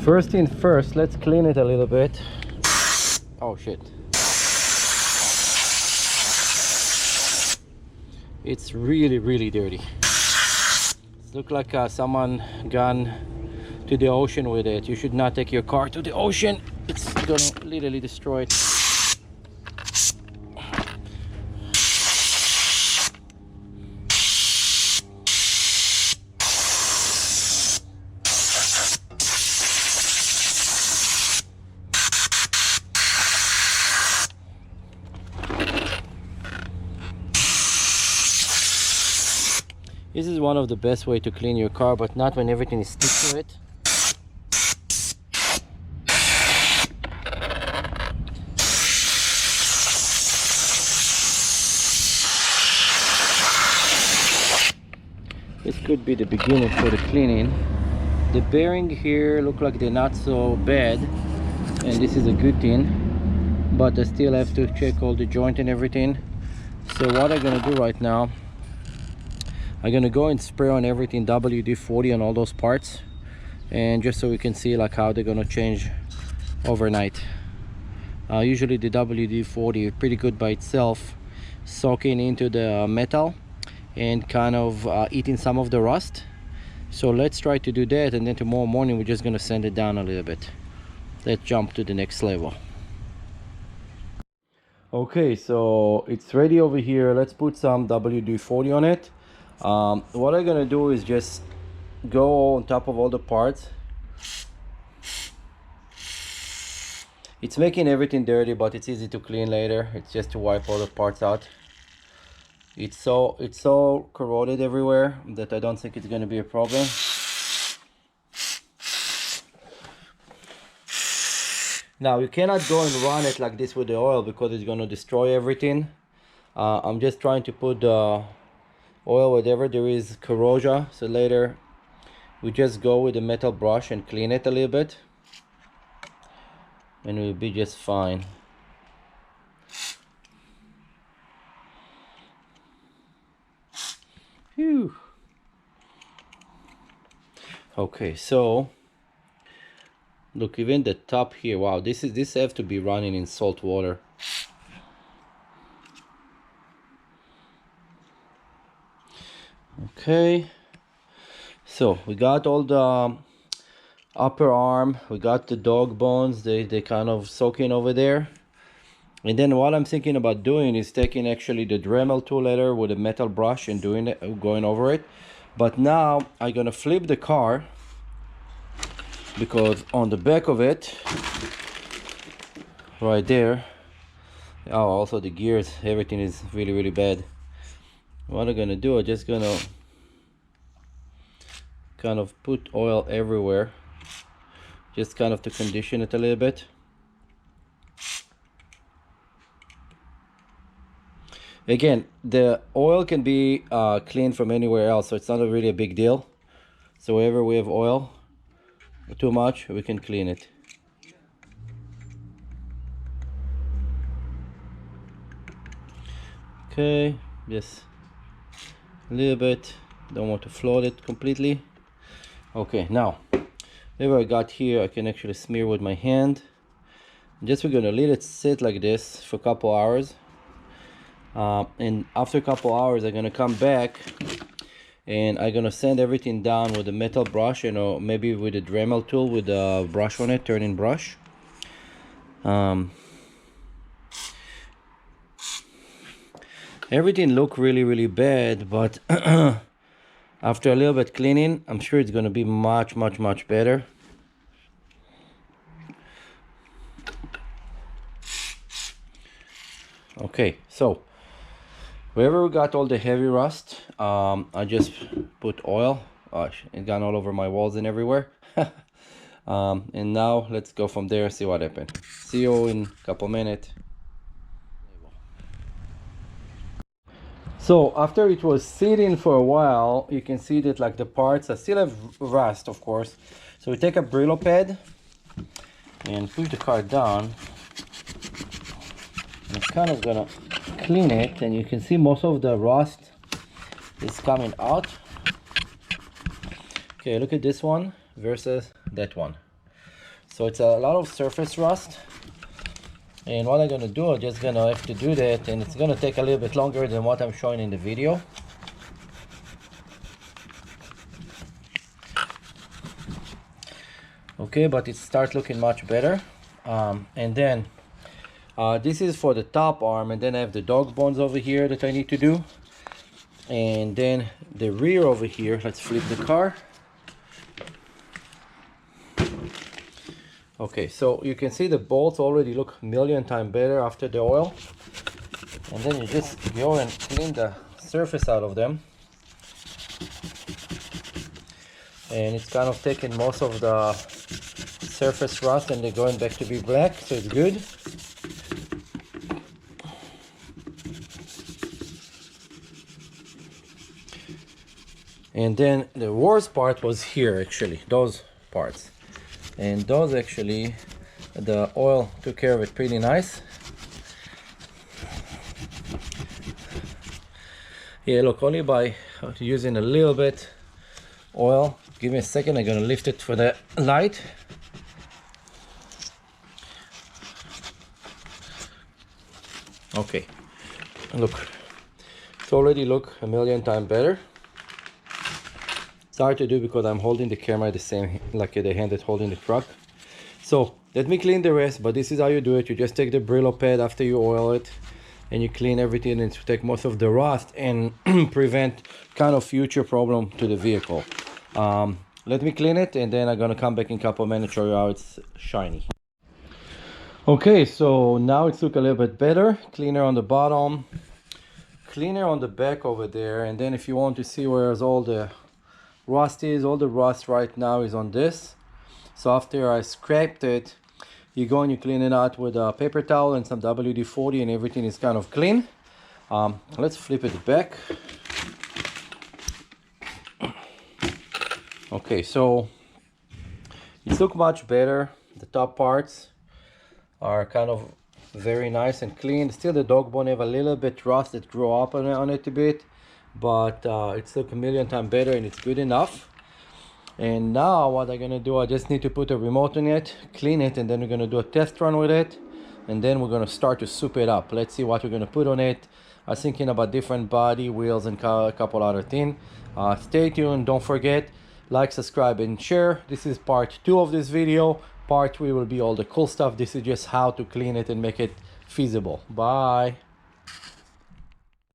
First thing first, let's clean it a little bit. Oh shit. It's really dirty. It looks like someone gone to the ocean with it. You should not take your car to the ocean. It's gonna literally destroy it. This is one of the best way to clean your car, but not when everything is stick to it. This could be the beginning for the cleaning. The bearing here look like they're not so bad, and this is a good thing, but I still have to check all the joint and everything. So what I'm gonna do right now, I'm gonna go and spray on everything WD-40 on all those parts, and just so we can see like how they're gonna change overnight. Usually the WD-40 is pretty good by itself, soaking into the metal and kind of eating some of the rust. So let's try to do that, and then tomorrow morning we're just gonna sand it down a little bit. Let's jump to the next level. Okay, so it's ready over here. Let's put some WD-40 on it. What I'm gonna do is just go on top of all the parts. It's making everything dirty, but it's easy to clean later. It's just to wipe all the parts out. It's so corroded everywhere that I don't think it's gonna be a problem. Now you cannot go and run it like this with the oil because it's gonna destroy everything. I'm just trying to put the oil wherever there is corrosion, so later we just go with a metal brush and clean it a little bit, and we'll be just fine. Phew. Okay, so look, even the top here, wow, this have to be running in salt water. Okay, so we got all the upper arm, we got the dog bones, they kind of soaking over there. And then what I'm thinking about doing is taking actually the Dremel tool later with a metal brush and doing it, going over it. But now I'm gonna flip the car, because on the back of it right there, oh, also the gears, everything is really bad. What I'm gonna do, I'm just gonna kind of put oil everywhere, just kind of to condition it a little bit. Again, the oil can be cleaned from anywhere else, so it's not really a big deal. So wherever we have oil too much, we can clean it. Okay, yes, a little bit, don't want to float it completely. Okay, now whatever I got here I can actually smear with my hand. Just we're gonna let it sit like this for a couple hours, and after a couple hours I'm gonna come back and I'm gonna sand everything down with a metal brush, you know, maybe with a Dremel tool with a brush on it, turning brush. Everything look really bad, but after a little bit cleaning, I'm sure it's gonna be much better. Okay, so wherever we got all the heavy rust, I just put oil. It got all over my walls and everywhere. And now let's go from there, see what happened. See you in a couple minutes. So after it was sitting for a while, you can see that like the parts, I still have rust, of course. So we take a Brillo pad and push the car down. I'm kind of gonna clean it, and you can see most of the rust is coming out. Okay, look at this one versus that one. So it's a lot of surface rust. And what I'm gonna do, I'm just gonna have to do that, and it's gonna take a little bit longer than what I'm showing in the video. Okay, but it starts looking much better. And then this is for the top arm, and then I have the dog bones over here that I need to do. And then the rear over here, let's flip the car. Okay, so you can see the bolts already look a million times better after the oil. And then you just go and clean the surface out of them. And it's kind of taking most of the surface rust and they're going back to be black, so it's good. And then the worst part was here, actually, those parts. And those actually, the oil took care of it pretty nice. Yeah, look, only by using a little bit oil. Give me a second, I'm gonna lift it for the light. Okay, look, it's already look a million times better. It's hard to do because I'm holding the camera the same like the hand that's holding the truck. So let me clean the rest, but this is how you do it. You just take the Brillo pad after you oil it and you clean everything, and to take most of the rust and prevent kind of future problem to the vehicle. Let me clean it and then I'm gonna come back in a couple of minutes, show you how it's shiny. Okay, so now it's look a little bit better. Cleaner on the bottom, cleaner on the back over there. And then if you want to see where's all the rust is, all the rust right now is on this. So after I scraped it, you go and you clean it out with a paper towel and some WD-40 and everything is kind of clean. Let's flip it back. Okay, so it looks much better. The top parts are kind of very nice and clean. Still the dog bone have a little bit rust that grew up on it a bit, but it's look a million times better and it's good enough. And now what I'm gonna do, I just need to put a remote in it, clean it, and then we're gonna do a test run with it, and then we're gonna start to soup it up. Let's see what we're gonna put on it. I was thinking about different body, wheels, and a couple other things. Stay tuned, don't forget, like, subscribe, and share. This is part 2 of this video. Part 3 will be all the cool stuff. This is just how to clean it and make it feasible. Bye.